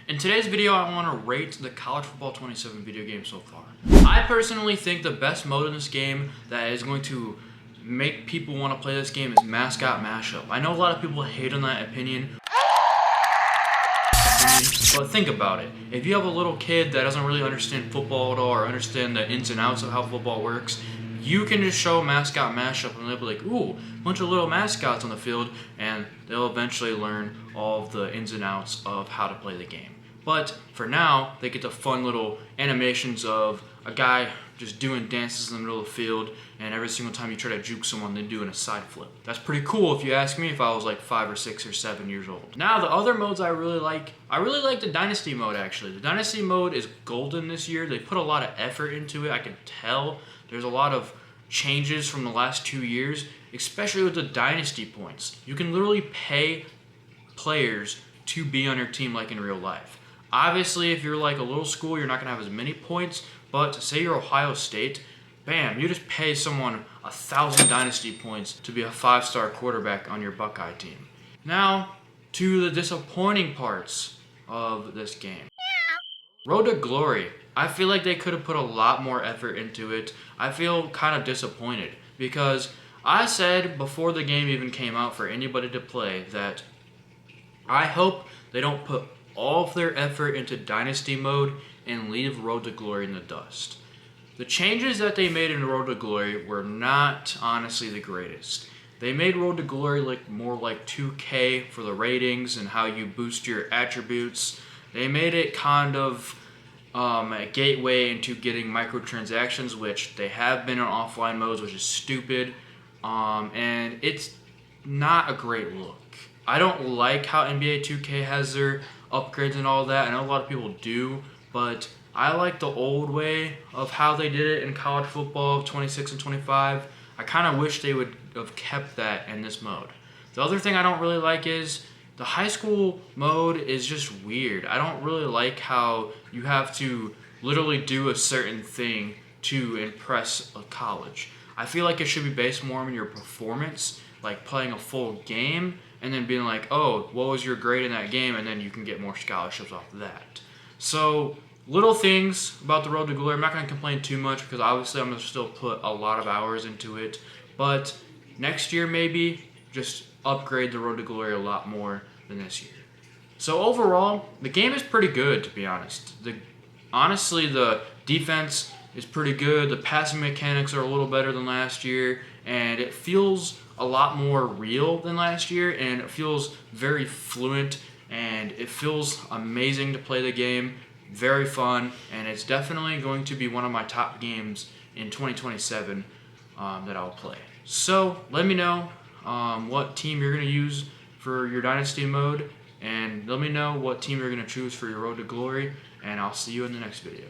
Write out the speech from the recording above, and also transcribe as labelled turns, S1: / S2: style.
S1: In today's video, I want to rate the College Football 27 video game so far. I personally think the best mode in this game that is going to make people want to play this game is Mascot Mashup. I know a lot of people hate on that opinion, but think about it. If you have a little kid that doesn't really understand football at all or understand the ins and outs of how football works, you can just show Mascot Mashup and they'll be like, ooh, a bunch of little mascots on the field, and they'll eventually learn all of the ins and outs of how to play the game. But for now, they get the fun little animations of a guy just doing dances in the middle of the field, and every single time you try to juke someone, they're doing a side flip. That's pretty cool if you ask me, if I was like 5 or 6 or 7 years old. Now, the other modes I really like the Dynasty mode actually. The Dynasty mode is golden this year. They put a lot of effort into it, I can tell. There's a lot of changes from the last 2 years, especially with the Dynasty points. You can literally pay players to be on your team like in real life. Obviously, if you're like a little school, you're not going to have as many points, but say you're Ohio State, bam, you just pay someone 1,000 Dynasty points to be a 5-star quarterback on your Buckeye team. Now, to the disappointing parts of this game. Road to Glory. I feel like they could have put a lot more effort into it. I feel kind of disappointed because I said before the game even came out for anybody to play that I hope they don't put all of their effort into Dynasty mode and leave Road to Glory in the dust. The changes that they made in Road to Glory were not honestly the greatest. They made Road to Glory look more like 2K for the ratings and how you boost your attributes. They made it kind of a gateway into getting microtransactions, which they have been in offline modes, which is stupid. And it's not a great look. I don't like how NBA 2K has their upgrades and all that. I know a lot of people do, but I like the old way of how they did it in college football of 26 and 25. I kind of wish they would have kept that in this mode. The other thing I don't really like is the high school mode is just weird. I don't really like how you have to literally do a certain thing to impress a college. I feel like it should be based more on your performance, like playing a full game and then being like, oh, what was your grade in that game? And then you can get more scholarships off of that. So, little things about the Road to Glory. I'm not going to complain too much because obviously I'm going to still put a lot of hours into it. But next year maybe, just upgrade the Road to Glory a lot more than this year. So overall, the game is pretty good, to be honest. Honestly, the defense is pretty good. The passing mechanics are a little better than last year, and it feels a lot more real than last year, and it feels very fluent, and it feels amazing to play the game. Very fun, and it's definitely going to be one of my top games in 2027 that I'll play. So let me know what team you're going to use for your Dynasty mode, and let me know what team you're going to choose for your Road to Glory, and I'll see you in the next video.